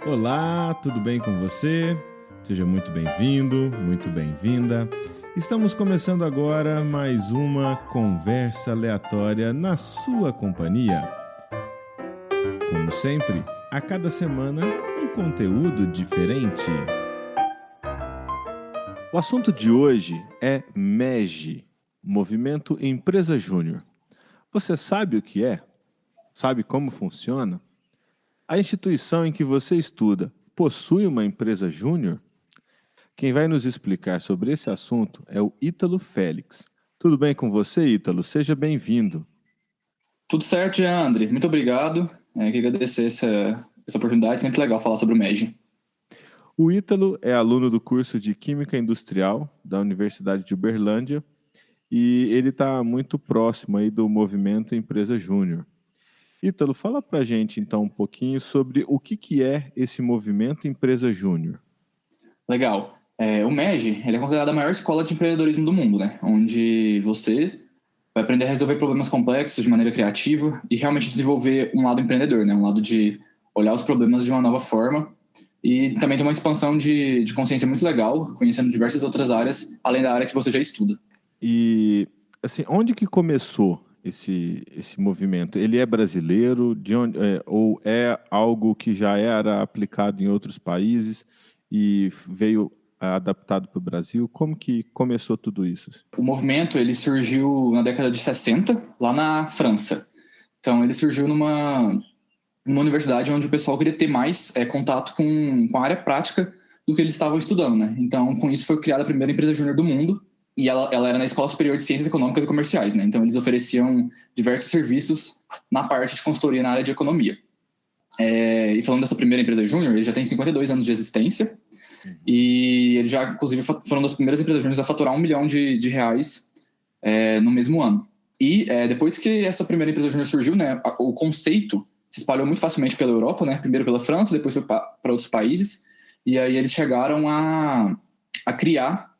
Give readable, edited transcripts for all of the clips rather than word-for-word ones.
Olá, tudo bem com você? Seja muito bem-vindo, muito bem-vinda. Estamos começando agora mais uma conversa aleatória na sua companhia. Como sempre, a cada semana um conteúdo diferente. O assunto de hoje é MEG, Movimento Empresa Júnior. Você sabe o que é? Sabe como funciona? A instituição em que você estuda possui uma empresa júnior? Quem vai nos explicar sobre esse assunto é o Ítalo Félix. Tudo bem com você, Ítalo? Seja bem-vindo. Tudo certo, André. Muito obrigado. Queria agradecer essa oportunidade. Sempre legal falar sobre o MEG. O Ítalo é aluno do curso de Química Industrial da Universidade de Uberlândia e ele está muito próximo aí do movimento Empresa Júnior. Ítalo, fala pra gente então um pouquinho sobre o que é esse movimento Empresa Júnior. Legal. O MEG ele é considerado a maior escola de empreendedorismo do mundo, né? Onde você vai aprender a resolver problemas complexos de maneira criativa e realmente desenvolver um lado empreendedor, né? Um lado de olhar os problemas de uma nova forma e também tem uma expansão de consciência muito legal, conhecendo diversas outras áreas, além da área que você já estuda. E, assim, onde que começou esse movimento? Ele é brasileiro? Ou é algo que já era aplicado em outros países e veio adaptado para o Brasil? Como que começou tudo isso? O movimento ele surgiu na década de 60, lá na França. Então, ele surgiu numa universidade onde o pessoal queria ter mais contato com a área prática do que eles estavam estudando, né? Então, com isso foi criada a primeira empresa júnior do mundo e ela era na Escola Superior de Ciências Econômicas e Comerciais, né? Então, eles ofereciam diversos serviços na parte de consultoria na área de economia. E falando dessa primeira empresa júnior, ele já tem 52 anos de existência e ele já, inclusive, foram uma das primeiras empresas júnior a faturar R$1 milhão de reais no mesmo ano. E depois que essa primeira empresa júnior surgiu, né, o conceito se espalhou muito facilmente pela Europa, né? Primeiro pela França, depois foi para outros países. E aí eles chegaram a criar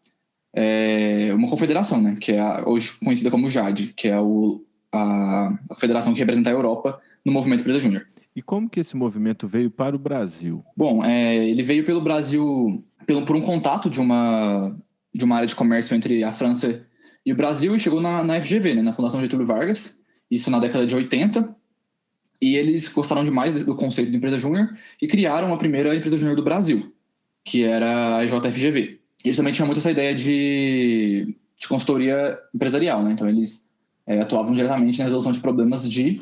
uma confederação, né? Que é hoje conhecida como JAD, que é a federação que representa a Europa no movimento Empresa Júnior. E como que esse movimento veio para o Brasil? Bom, ele veio pelo Brasil por um contato de uma área de comércio entre a França e o Brasil e chegou na FGV, né? Na Fundação Getúlio Vargas, isso na década de 80. E eles gostaram demais do conceito de empresa júnior e criaram a primeira empresa júnior do Brasil, que era a JFGV. Eles também tinham muito essa ideia de consultoria empresarial, né? Então eles atuavam diretamente na resolução de problemas de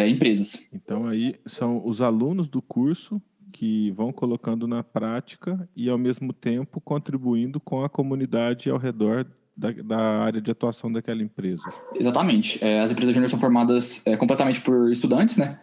empresas. Então aí são os alunos do curso que vão colocando na prática e ao mesmo tempo contribuindo com a comunidade ao redor da área de atuação daquela empresa. Exatamente. As empresas júnior são formadas completamente por estudantes, né?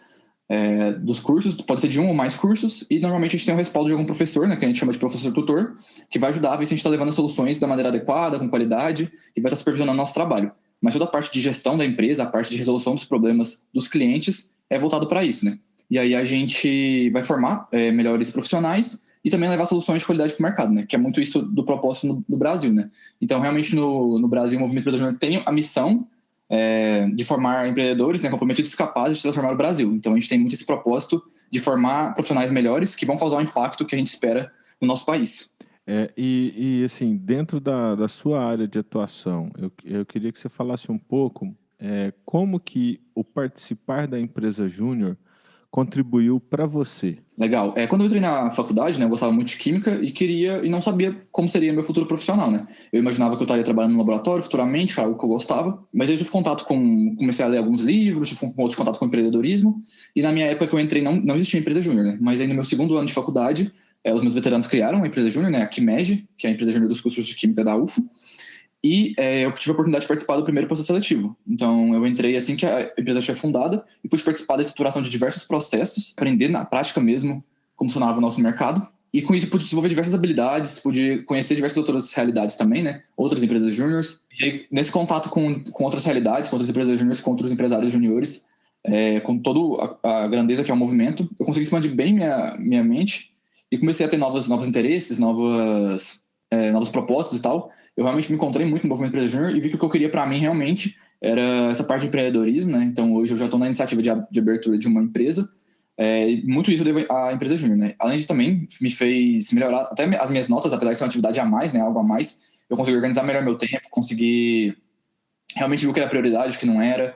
Dos cursos, pode ser de um ou mais cursos, e normalmente a gente tem o respaldo de algum professor, né, que a gente chama de professor tutor, que vai ajudar a ver se a gente está levando as soluções da maneira adequada, com qualidade, e vai estar supervisionando o nosso trabalho. Mas toda a parte de gestão da empresa, a parte de resolução dos problemas dos clientes, é voltado para isso, né? E aí a gente vai formar melhores profissionais e também levar soluções de qualidade para o mercado, né? Que é muito isso do propósito no Brasil, né? Então, realmente, no Brasil, o Movimento Empresa Júnior tem a missão de formar empreendedores, né, comprometidos e capazes de transformar o Brasil. Então, a gente tem muito esse propósito de formar profissionais melhores que vão causar o impacto que a gente espera no nosso país. Assim, dentro da sua área de atuação, eu queria que você falasse um pouco como que o participar da empresa júnior contribuiu para você. Legal. Quando eu entrei na faculdade, né, eu gostava muito de química e não sabia como seria meu futuro profissional, né? Eu imaginava que eu estaria trabalhando no laboratório futuramente, que era algo que eu gostava, mas aí eu tive contato comecei a ler alguns livros, tive outro contato com empreendedorismo, e na minha época que eu entrei não existia empresa júnior, né? Mas aí no meu segundo ano de faculdade, os meus veteranos criaram a empresa júnior, né, a QMEG, que é a empresa júnior dos cursos de química da UFO, e eu tive a oportunidade de participar do primeiro processo seletivo. Então, eu entrei assim que a empresa tinha fundada e pude participar da estruturação de diversos processos, aprender na prática mesmo como funcionava o nosso mercado. E com isso, pude desenvolver diversas habilidades, pude conhecer diversas outras realidades também, né? Outras empresas júniores. E aí, nesse contato com outras realidades, com outras empresas júniores, com outros empresários juniores, com toda a grandeza que é o movimento, eu consegui expandir bem minha mente e comecei a ter novos interesses, novos propósitos e tal. Eu realmente me encontrei muito no movimento Empresa Júnior e vi que o que eu queria para mim realmente era essa parte de empreendedorismo, né? Então hoje eu já estou na iniciativa de abertura de uma empresa Muito isso eu devo à empresa júnior, né? Além disso, também me fez melhorar até as minhas notas, apesar de ser uma atividade a mais, né? Algo a mais. Eu consegui organizar melhor meu tempo, consegui realmente ver o que era prioridade, o que não era.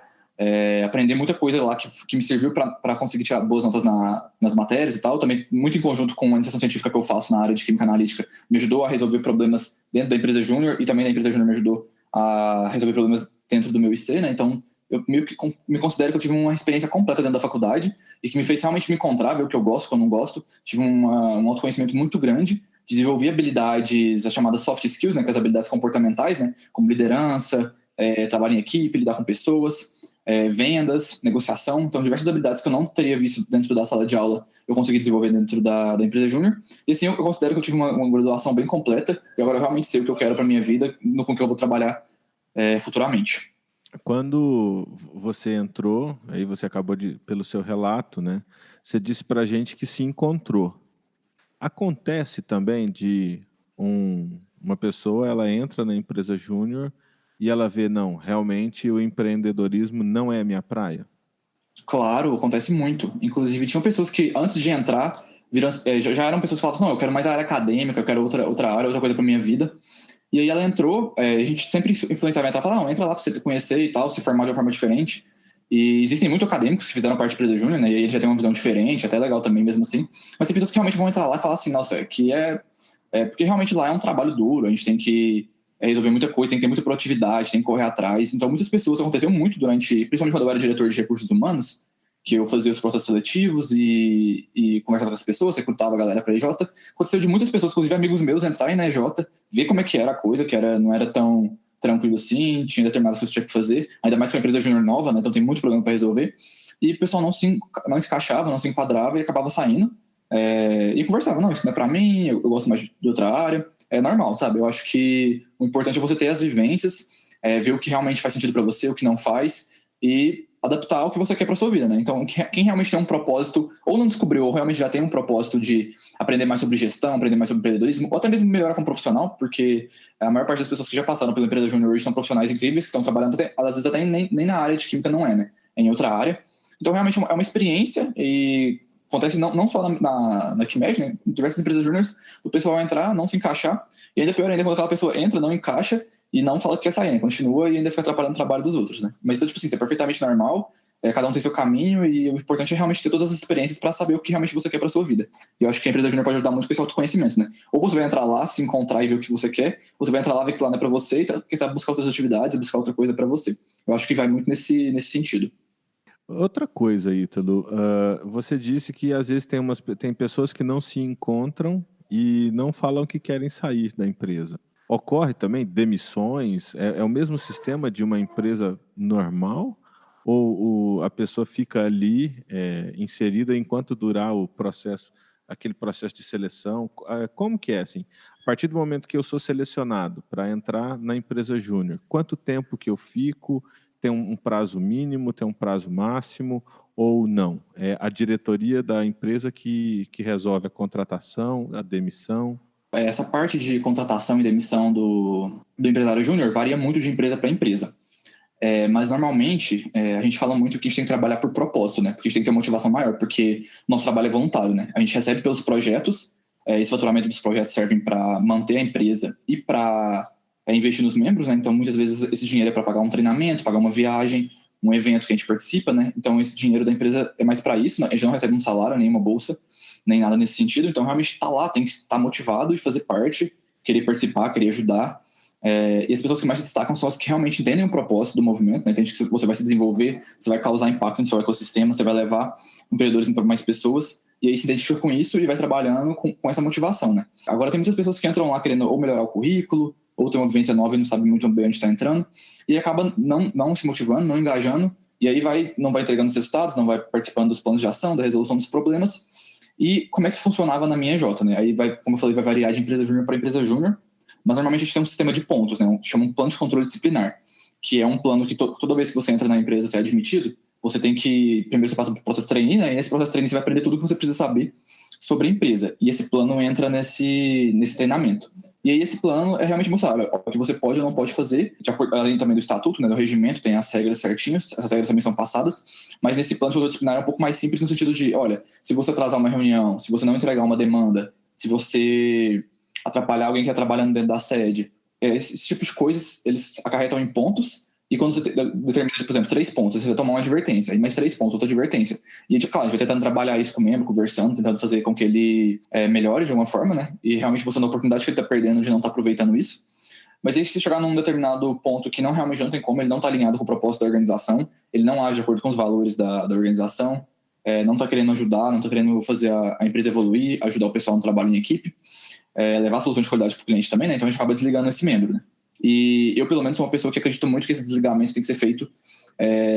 Aprender muita coisa lá que me serviu para conseguir tirar boas notas nas matérias e tal. Também, muito em conjunto com a iniciação científica que eu faço na área de química analítica, me ajudou a resolver problemas dentro da empresa júnior e também da empresa júnior me ajudou a resolver problemas dentro do meu IC, né? Então, eu meio que me considero que eu tive uma experiência completa dentro da faculdade e que me fez realmente me encontrar, ver o que eu gosto, o que eu não gosto. Tive um autoconhecimento muito grande, desenvolvi habilidades, as chamadas soft skills, né? Que é as habilidades comportamentais, né? Como liderança, trabalho em equipe, lidar com pessoas, vendas, negociação. Então, diversas habilidades que eu não teria visto dentro da sala de aula, eu consegui desenvolver dentro da empresa júnior. E assim, eu considero que eu tive uma graduação bem completa e agora eu realmente sei o que eu quero para minha vida, com o que eu vou trabalhar futuramente. Quando você entrou, aí você acabou pelo seu relato, né? Você disse pra gente que se encontrou. Acontece também de uma pessoa, ela entra na empresa júnior e ela vê, não, realmente o empreendedorismo não é a minha praia? Claro, acontece muito. Inclusive, tinham pessoas que, antes de entrar, já eram pessoas que falavam assim, não, eu quero mais a área acadêmica, eu quero outra área, outra coisa para minha vida. E aí ela entrou, a gente sempre influenciava ela, falava, não, entra lá para você conhecer e tal, se formar de uma forma diferente. E existem muitos acadêmicos que fizeram parte da empresa júnior, né, e aí eles já têm uma visão diferente, até legal também mesmo assim. Mas tem pessoas que realmente vão entrar lá e falar assim, nossa, que porque realmente lá é um trabalho duro, a gente tem que resolver muita coisa, tem que ter muita proatividade, tem que correr atrás. Então, muitas pessoas, aconteceu muito principalmente quando eu era diretor de recursos humanos, que eu fazia os processos seletivos e conversava com as pessoas, recrutava a galera para a EJ. Aconteceu de muitas pessoas, inclusive amigos meus, entrarem na EJ, ver como é que era a coisa, não era tão tranquilo assim, tinha determinadas coisas que tinha que fazer, ainda mais que é uma empresa júnior nova, né, então tem muito problema para resolver. E o pessoal não se encaixava, não se enquadrava e acabava saindo. E conversava, não, isso não é para mim, eu gosto mais de outra área. É normal, sabe? Eu acho que o importante é você ter as vivências, ver o que realmente faz sentido para você, o que não faz, e adaptar ao que você quer para sua vida, né? Então, quem realmente tem um propósito, ou não descobriu, ou realmente já tem um propósito de aprender mais sobre gestão, aprender mais sobre empreendedorismo, ou até mesmo melhorar como profissional, porque a maior parte das pessoas que já passaram pela empresa júnior hoje são profissionais incríveis, que estão trabalhando, às vezes até nem na área de química não né? É em outra área. Então, realmente é uma experiência e acontece não só na QMED, né? Em diversas empresas júniores, o pessoal vai entrar, não se encaixar, e ainda pior ainda quando aquela pessoa entra, não encaixa e não fala que quer sair, né? Continua e ainda fica atrapalhando o trabalho dos outros, né? Mas então, tipo assim, isso é perfeitamente normal, cada um tem seu caminho e o importante é realmente ter todas as experiências para saber o que realmente você quer para sua vida. E eu acho que a empresa júnior pode ajudar muito com esse autoconhecimento, né? Ou você vai entrar lá, se encontrar e ver o que você quer, ou você vai entrar lá, ver que lá não é para você e quem sabe buscar outras atividades, buscar outra coisa para você. Eu acho que vai muito nesse sentido. Outra coisa, Ítalo, você disse que às vezes tem pessoas que não se encontram e não falam que querem sair da empresa. Ocorre também demissões? É o mesmo sistema de uma empresa normal? Ou a pessoa fica ali inserida enquanto durar o processo, aquele processo de seleção? Como que é assim? A partir do momento que eu sou selecionado para entrar na empresa júnior, quanto tempo que eu fico? Tem um prazo mínimo, tem um prazo máximo ou não? É a diretoria da empresa que resolve a contratação, a demissão? Essa parte de contratação e demissão do empresário júnior varia muito de empresa para empresa. Mas normalmente a gente fala muito que a gente tem que trabalhar por propósito, né? Porque a gente tem que ter uma motivação maior, porque nosso trabalho é voluntário, né? A gente recebe pelos projetos, esse faturamento dos projetos servem para manter a empresa e para investir nos membros, né? Então muitas vezes esse dinheiro é para pagar um treinamento, pagar uma viagem, um evento que a gente participa, né? Então esse dinheiro da empresa é mais para isso, né? A gente não recebe um salário, nem uma bolsa, nem nada nesse sentido. Então realmente está lá, tem que estar motivado e fazer parte, querer participar, querer ajudar. E as pessoas que mais se destacam são as que realmente entendem o propósito do movimento, né? Entende que você vai se desenvolver, você vai causar impacto no seu ecossistema, você vai levar empreendedorismo para mais pessoas, e aí se identifica com isso e vai trabalhando com essa motivação, né? Agora tem muitas pessoas que entram lá querendo ou melhorar o currículo, ou ter uma vivência nova e não sabe muito bem onde está entrando, e acaba não se motivando, não engajando, e aí não vai entregando os resultados, não vai participando dos planos de ação, da resolução dos problemas. E como é que funcionava na minha EJ, né? Aí como eu falei, vai variar de empresa júnior para empresa júnior, mas normalmente a gente tem um sistema de pontos, né? Chama um plano de controle disciplinar, que é um plano que toda vez que você entra na empresa, você é admitido, você tem que, primeiro você passa por processo trainee, né? E nesse processo trainee você vai aprender tudo que você precisa saber sobre a empresa. E esse plano entra nesse treinamento. E aí esse plano é realmente mostrar o que você pode ou não pode fazer, além também do estatuto, né, do regimento, tem as regras certinhas, essas regras também são passadas, mas nesse plano de controle disciplinar é um pouco mais simples no sentido de, olha, se você atrasar uma reunião, se você não entregar uma demanda, se você atrapalhar alguém que está trabalhando dentro da sede, esse tipo de coisas, eles acarretam em pontos. E quando você determina, por exemplo, 3 pontos, você vai tomar uma advertência, e mais 3 pontos, outra advertência. E, claro, a gente vai tentando trabalhar isso com o membro, conversando, tentando fazer com que ele melhore de alguma forma, né? E realmente mostrando a oportunidade que ele está perdendo de não estar aproveitando isso. Mas aí, se chegar num determinado ponto que realmente não tem como, ele não está alinhado com o propósito da organização, ele não age de acordo com os valores da organização, não está querendo ajudar, não está querendo fazer a empresa evoluir, ajudar o pessoal no trabalho em equipe, levar soluções de qualidade para o cliente também, né? Então a gente acaba desligando esse membro, né? E eu, pelo menos, sou uma pessoa que acredita muito que esse desligamento tem que ser feito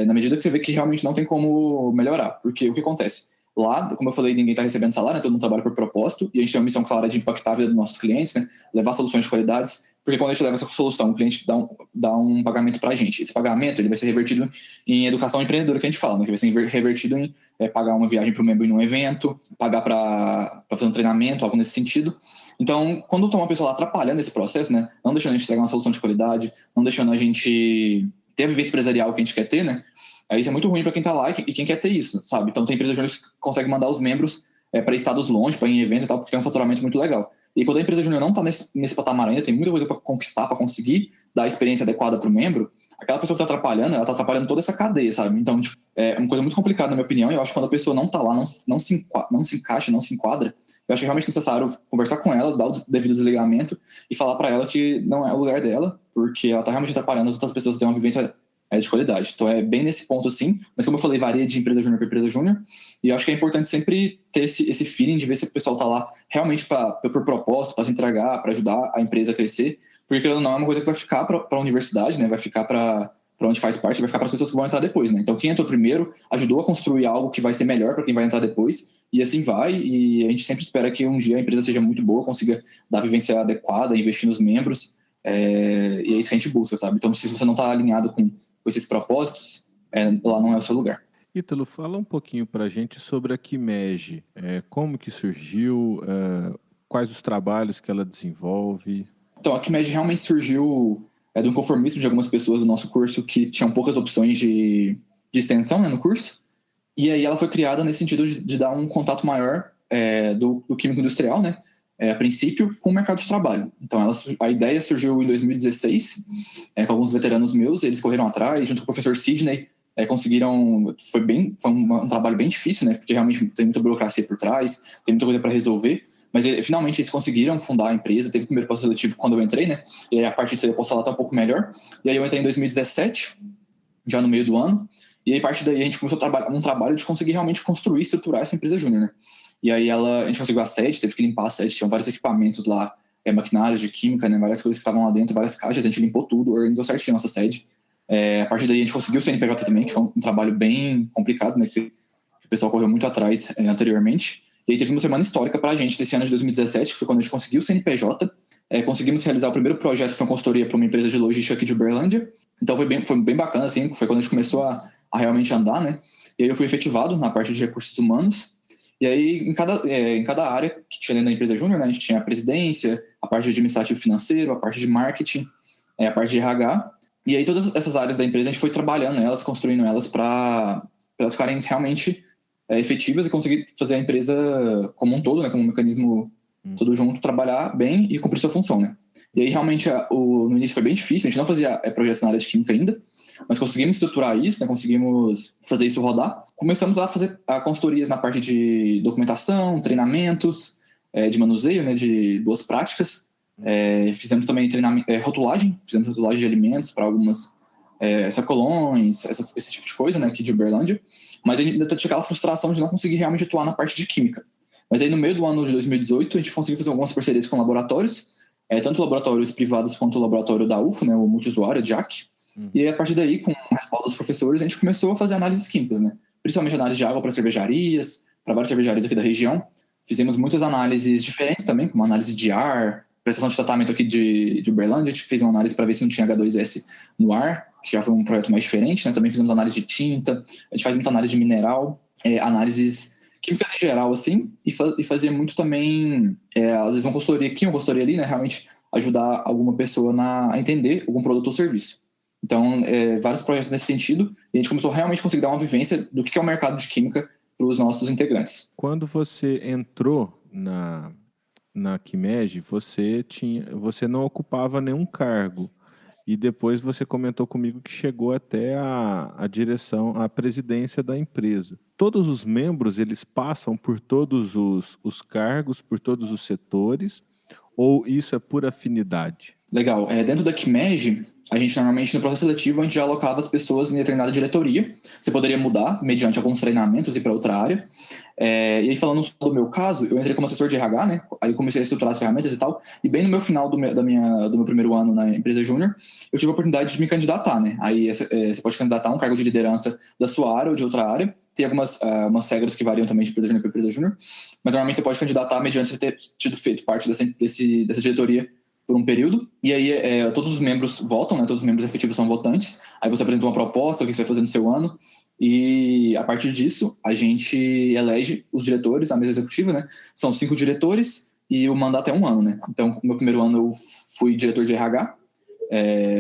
na medida que você vê que realmente não tem como melhorar. Porque o que acontece? Lá, como eu falei, ninguém está recebendo salário, né? Todo mundo trabalha por propósito, e a gente tem uma missão clara de impactar a vida dos nossos clientes, né? Levar soluções de qualidades, porque quando a gente leva essa solução, o cliente dá um pagamento para a gente. Esse pagamento ele vai ser revertido em educação empreendedora, que a gente fala, né? Que vai ser revertido em pagar uma viagem para o membro em um evento, pagar para fazer um treinamento, algo nesse sentido. Então, quando tem uma pessoa lá atrapalhando esse processo, né? Não deixando a gente entregar uma solução de qualidade, não deixando a gente ter a vivência empresarial que a gente quer ter, né? Aí isso é muito ruim para quem está lá e quem quer ter isso, sabe? Então tem empresas júnior que conseguem mandar os membros para estados longe, para ir em evento e tal, porque tem um faturamento muito legal. E quando a empresa júnior não está nesse patamar ainda, tem muita coisa para conquistar, para conseguir dar a experiência adequada para o membro, aquela pessoa que está atrapalhando, ela está atrapalhando toda essa cadeia, sabe? Então, tipo, é uma coisa muito complicada, na minha opinião, e eu acho que quando a pessoa não está lá, não se encaixa, não se enquadra, eu acho que é realmente necessário conversar com ela, dar o devido desligamento e falar para ela que não é o lugar dela, porque ela está realmente atrapalhando as outras pessoas a ter uma vivência de qualidade. Então é bem nesse ponto assim, mas como eu falei, varia de empresa júnior para empresa júnior, e eu acho que é importante sempre ter esse feeling de ver se o pessoal está lá realmente por propósito, para se entregar, para ajudar a empresa a crescer, porque não é uma coisa que vai ficar para a universidade, né? Vai ficar para onde faz parte, vai ficar para as pessoas que vão entrar depois, né? Então quem entrou primeiro ajudou a construir algo que vai ser melhor para quem vai entrar depois, e assim vai, e a gente sempre espera que um dia a empresa seja muito boa, consiga dar a vivência adequada, investir nos membros, e é isso que a gente busca, sabe? Então se você não está alinhado com esses propósitos, lá não é o seu lugar. Ítalo, fala um pouquinho para a gente sobre a QMEG. Como que surgiu, quais os trabalhos que ela desenvolve? Então, a QMEG realmente surgiu de um conformismo de algumas pessoas do nosso curso que tinham poucas opções de extensão, né, no curso. E aí ela foi criada nesse sentido de dar um contato maior do químico industrial, né, a princípio, com o mercado de trabalho. Então, a ideia surgiu em 2016, com alguns veteranos meus, eles correram atrás, junto com o professor Sidney, conseguiram... Foi um trabalho bem difícil, né, porque realmente tem muita burocracia por trás, tem muita coisa para resolver, mas finalmente eles conseguiram fundar a empresa. Teve o primeiro processo seletivo quando eu entrei, né, e aí a partir disso eu posso falar tá um pouco melhor. E aí eu entrei em 2017, já no meio do ano, e aí a partir daí a gente começou um trabalho de conseguir realmente construir e estruturar essa empresa júnior, né. E aí a gente conseguiu a sede, teve que limpar a sede, tinham vários equipamentos lá, maquinários de química, né, várias coisas que estavam lá dentro, várias caixas, a gente limpou tudo, organizou certinho a nossa sede. A partir daí a gente conseguiu o CNPJ também, que foi um trabalho bem complicado, né, que o pessoal correu muito atrás anteriormente. E aí teve uma semana histórica pra gente desse ano de 2017, que foi quando a gente conseguiu o CNPJ, conseguimos realizar o primeiro projeto, que foi uma consultoria para uma empresa de logística aqui de Uberlândia. Então foi bem bacana, assim, foi quando a gente começou a realmente andar, né. E aí eu fui efetivado na parte de recursos humanos. E aí, em cada área que tinha dentro da empresa júnior, né, a gente tinha a presidência, a parte de administrativo financeiro, a parte de marketing, a parte de RH. E aí todas essas áreas da empresa a gente foi trabalhando elas, construindo elas para elas ficarem realmente efetivas e conseguir fazer a empresa como um todo, né, como um mecanismo todo junto, trabalhar bem e cumprir sua função, né. E aí realmente no início foi bem difícil, a gente não fazia projetos na área de química ainda, mas conseguimos estruturar isso, né, conseguimos fazer isso rodar. Começamos a fazer consultorias na parte de documentação, treinamentos, de manuseio, né, de boas práticas. Fizemos também rotulagem, fizemos rotulagem de alimentos para algumas sacolões, esse tipo de coisa, né, aqui de Uberlândia. Mas ainda tinha aquela frustração de não conseguir realmente atuar na parte de química. Mas aí no meio do ano de 2018 a gente conseguiu fazer algumas parcerias com laboratórios, tanto laboratórios privados quanto o laboratório da UFO, né, o multiusuário, a JAC. E aí, a partir daí, com o respaldo dos professores, a gente começou a fazer análises químicas, né? Principalmente análise de água para cervejarias, para várias cervejarias aqui da região. Fizemos muitas análises diferentes também, como análise de ar, prestação de tratamento aqui de Uberlândia. A gente fez uma análise para ver se não tinha H2S no ar, que já foi um projeto mais diferente, né? Também fizemos análise de tinta, a gente faz muita análise de mineral, análises químicas em geral, assim, e fazia muito também, às vezes uma consultoria aqui, uma consultoria ali, né? Realmente ajudar alguma pessoa a entender algum produto ou serviço. Então, vários projetos nesse sentido, e a gente começou realmente a conseguir dar uma vivência do que é o mercado de química para os nossos integrantes. Quando você entrou na Quimed, você não ocupava nenhum cargo. E depois você comentou comigo que chegou até a direção, a presidência da empresa. Todos os membros, eles passam por todos os cargos, por todos os setores, ou isso é por afinidade? Legal. Dentro da Quimed, a gente normalmente no processo seletivo a gente já alocava as pessoas em determinada diretoria. Você poderia mudar mediante alguns treinamentos e ir para outra área. E aí falando do meu caso, eu entrei como assessor de RH, né? Aí eu comecei a estruturar as ferramentas e tal. E bem no meu final do meu primeiro ano na empresa júnior, eu tive a oportunidade de me candidatar, né? Aí você pode candidatar a um cargo de liderança da sua área ou de outra área. Tem algumas umas regras que variam também de empresa júnior para empresa júnior. Mas normalmente você pode candidatar mediante você ter tido feito parte dessa diretoria por um período, e aí todos os membros votam, né? Todos os membros efetivos são votantes, aí você apresenta uma proposta, o que você vai fazer no seu ano, e a partir disso, a gente elege os diretores, a mesa executiva, né? São 5 diretores, e o mandato é 1 ano, né? Então, no meu primeiro ano eu fui diretor de RH,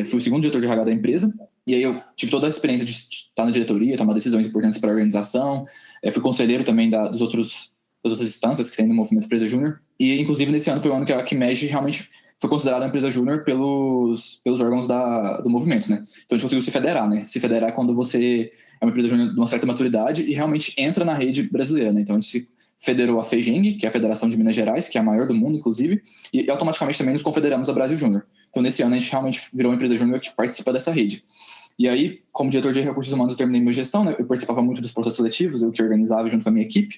fui o segundo diretor de RH da empresa, e aí eu tive toda a experiência de estar na diretoria, tomar decisões importantes para a organização, fui conselheiro também das outras instâncias que tem no movimento Empresa Júnior, e inclusive nesse ano foi o ano que a Quimed realmente foi considerada uma empresa júnior pelos órgãos do movimento, né? Então a gente conseguiu se federar, né? Se federar é quando você é uma empresa júnior de uma certa maturidade e realmente entra na rede brasileira, né? Então a gente se federou a FEGENG, que é a Federação de Minas Gerais, que é a maior do mundo, inclusive, e automaticamente também nos confederamos a Brasil Júnior. Então nesse ano a gente realmente virou uma empresa júnior que participa dessa rede. E aí, como diretor de recursos humanos, eu terminei minha gestão, né? Eu participava muito dos processos seletivos, eu que organizava junto com a minha equipe,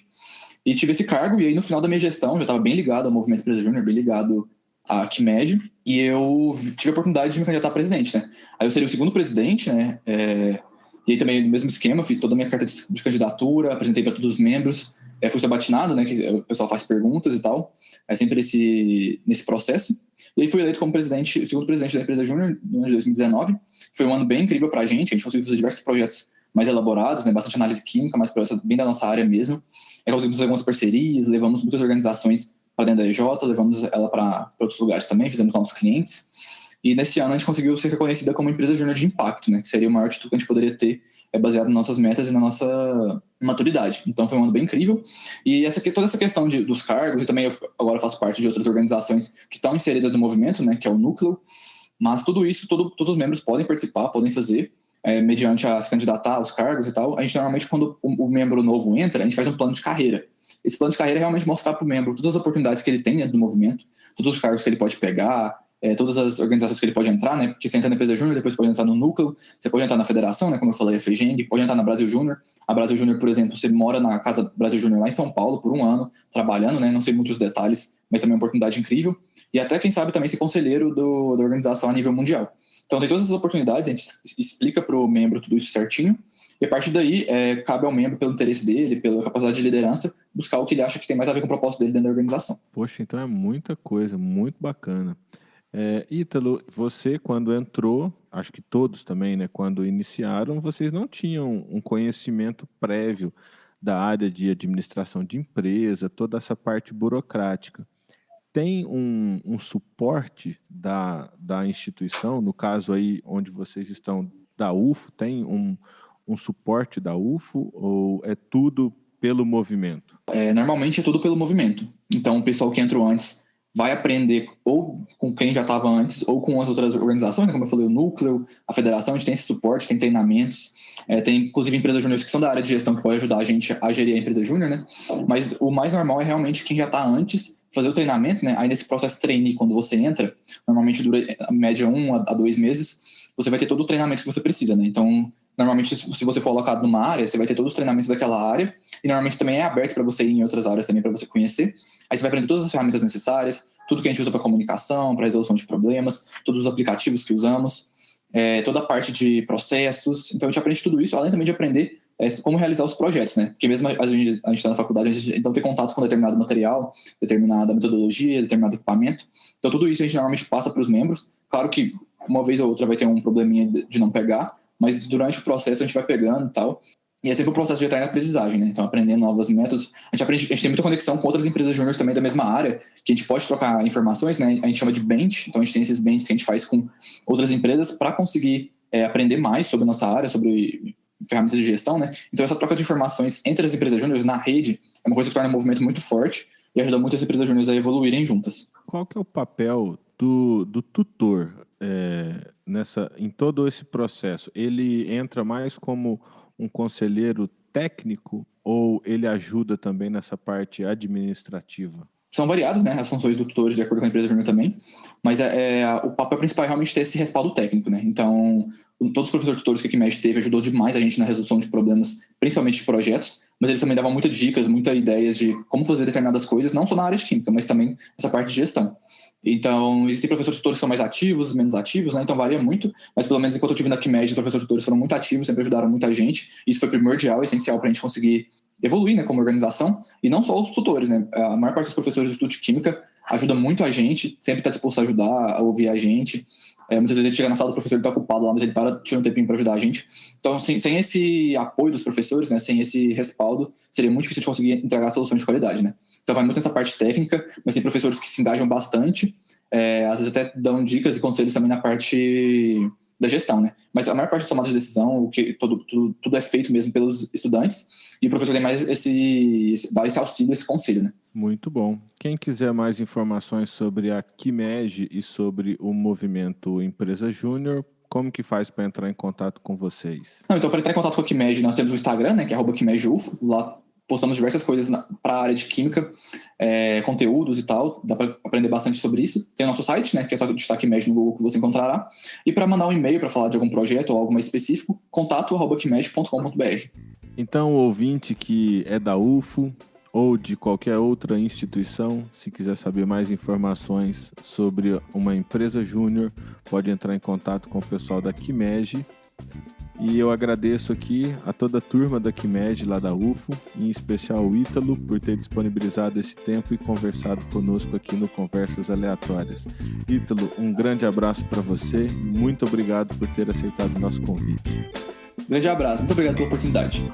e tive esse cargo, e aí no final da minha gestão, já estava bem ligado ao movimento Empresa Júnior, bem ligado a Quimed, e eu tive a oportunidade de me candidatar a presidente, né? Aí eu seria o segundo presidente, né? E aí também no mesmo esquema, fiz toda a minha carta de candidatura, apresentei para todos os membros, fui sabatinado, né? Que o pessoal faz perguntas e tal, sempre nesse processo. E aí fui eleito como presidente, o segundo presidente da empresa Júnior no ano de 2019. Foi um ano bem incrível para a gente conseguiu fazer diversos projetos mais elaborados, né? Bastante análise química, mais projetos bem da nossa área mesmo. Conseguimos fazer algumas parcerias, levamos muitas organizações para dentro da EJ, levamos ela para outros lugares também, fizemos novos clientes. E nesse ano a gente conseguiu ser reconhecida como empresa júnior de impacto, né? Que seria o maior título que a gente poderia ter baseado nas nossas metas e na nossa maturidade. Então foi um ano bem incrível. E toda essa questão dos cargos, e também eu agora faço parte de outras organizações que estão inseridas no movimento, né? Que é o Núcleo. Mas tudo isso, todos os membros podem participar, podem fazer, mediante a se candidatar aos cargos e tal. A gente normalmente, quando o membro novo entra, a gente faz um plano de carreira. Esse plano de carreira é realmente mostrar para o membro todas as oportunidades que ele tem dentro do movimento, todos os cargos que ele pode pegar, todas as organizações que ele pode entrar, né? Porque você entra na empresa júnior, depois pode entrar no núcleo, você pode entrar na federação, né? Como eu falei, a FEGENG, pode entrar na Brasil Júnior. A Brasil Júnior, por exemplo, você mora na Casa Brasil Júnior lá em São Paulo por 1 ano, trabalhando, né? Não sei muitos detalhes, mas também é uma oportunidade incrível. E até, quem sabe, também ser conselheiro da organização a nível mundial. Então tem todas essas oportunidades, a gente explica para o membro tudo isso certinho. E a partir daí, cabe ao membro, pelo interesse dele, pela capacidade de liderança, buscar o que ele acha que tem mais a ver com o propósito dele dentro da organização. Poxa, então é muita coisa, muito bacana. Ítalo, você quando entrou, acho que todos também, né, quando iniciaram, vocês não tinham um conhecimento prévio da área de administração de empresa, toda essa parte burocrática. Tem um suporte da instituição, no caso aí onde vocês estão, da UFO, tem um suporte da UFO ou é tudo pelo movimento? Normalmente é tudo pelo movimento. Então o pessoal que entrou antes vai aprender ou com quem já estava antes ou com as outras organizações, né? Como eu falei, o Núcleo, a Federação, a gente tem esse suporte, tem treinamentos, tem inclusive empresas júniores que são da área de gestão que pode ajudar a gente a gerir a empresa júnior, né? Mas o mais normal é realmente quem já está antes fazer o treinamento, né? Aí nesse processo trainee, quando você entra, normalmente dura a média 1 a 2 meses, você vai ter todo o treinamento que você precisa, né? Então, normalmente, se você for alocado numa área, você vai ter todos os treinamentos daquela área, e normalmente também é aberto para você ir em outras áreas também, para você conhecer. Aí você vai aprender todas as ferramentas necessárias, tudo que a gente usa para comunicação, para resolução de problemas, todos os aplicativos que usamos, toda a parte de processos. Então a gente aprende tudo isso, além também de aprender como realizar os projetos, né? Porque mesmo a gente está na faculdade, a gente não tem contato com determinado material, determinada metodologia, determinado equipamento. Então tudo isso a gente normalmente passa para os membros. Claro que uma vez ou outra vai ter um probleminha de não pegar, mas durante o processo a gente vai pegando e tal. E é sempre o processo de entrar na aprendizagem, né? Então, aprendendo novos métodos. A gente tem muita conexão com outras empresas júnior também da mesma área, que a gente pode trocar informações, né? A gente chama de bench, então a gente tem esses benches que a gente faz com outras empresas para conseguir aprender mais sobre a nossa área, sobre ferramentas de gestão, né? Então, essa troca de informações entre as empresas júnior na rede é uma coisa que torna o movimento muito forte e ajuda muitas empresas júnior a evoluírem juntas. Qual que é o papel do tutor em todo esse processo? Ele entra mais como um conselheiro técnico ou ele ajuda também nessa parte administrativa? São variadas, né, as funções do tutor de acordo com a empresa júnior também, mas o papel principal é realmente ter esse respaldo técnico, né? Então, todos os professores tutores que a QMED teve ajudou demais a gente na resolução de problemas, principalmente de projetos, mas eles também davam muitas dicas, muitas ideias de como fazer determinadas coisas, não só na área de química, mas também essa parte de gestão. Então, existem professores tutores que são mais ativos, menos ativos, né? Então varia muito, mas pelo menos enquanto eu tive na QMED, os professores tutores foram muito ativos, sempre ajudaram muita gente. Isso foi primordial, essencial para a gente conseguir evoluir, né, como organização, e não só os tutores, né? A maior parte dos professores do Instituto de Química ajuda muito a gente, sempre está disposto a ajudar, a ouvir a gente. Muitas vezes ele chega na sala do professor, ele está ocupado lá, mas ele tira um tempinho para ajudar a gente. Então, sem esse apoio dos professores, né, sem esse respaldo, seria muito difícil de conseguir entregar soluções de qualidade, né? Então, vai muito nessa parte técnica, mas tem professores que se engajam bastante, às vezes até dão dicas e conselhos também na parte da gestão, né? Mas a maior parte das tomadas de decisão, tudo é feito mesmo pelos estudantes, e o professor tem mais dá esse auxílio, esse conselho, né? Muito bom. Quem quiser mais informações sobre a QMED e sobre o movimento Empresa Júnior, como que faz para entrar em contato com vocês? Então, para entrar em contato com a QMED, nós temos o Instagram, né, que é @QMEDUFO. Lá postamos diversas coisas para a área de química, conteúdos e tal. Dá para aprender bastante sobre isso. Tem o nosso site, né, que é só digitar QMED no Google que você encontrará. E para mandar um e-mail para falar de algum projeto ou algo mais específico, contato@qmed.com.br. Então, o ouvinte que é da UFO ou de qualquer outra instituição, se quiser saber mais informações sobre uma empresa júnior, pode entrar em contato com o pessoal da QMED. E eu agradeço aqui a toda a turma da QMED lá da UFO, em especial o Ítalo, por ter disponibilizado esse tempo e conversado conosco aqui no Conversas Aleatórias. Ítalo, um grande abraço para você, muito obrigado por ter aceitado o nosso convite. Grande abraço, muito obrigado pela oportunidade.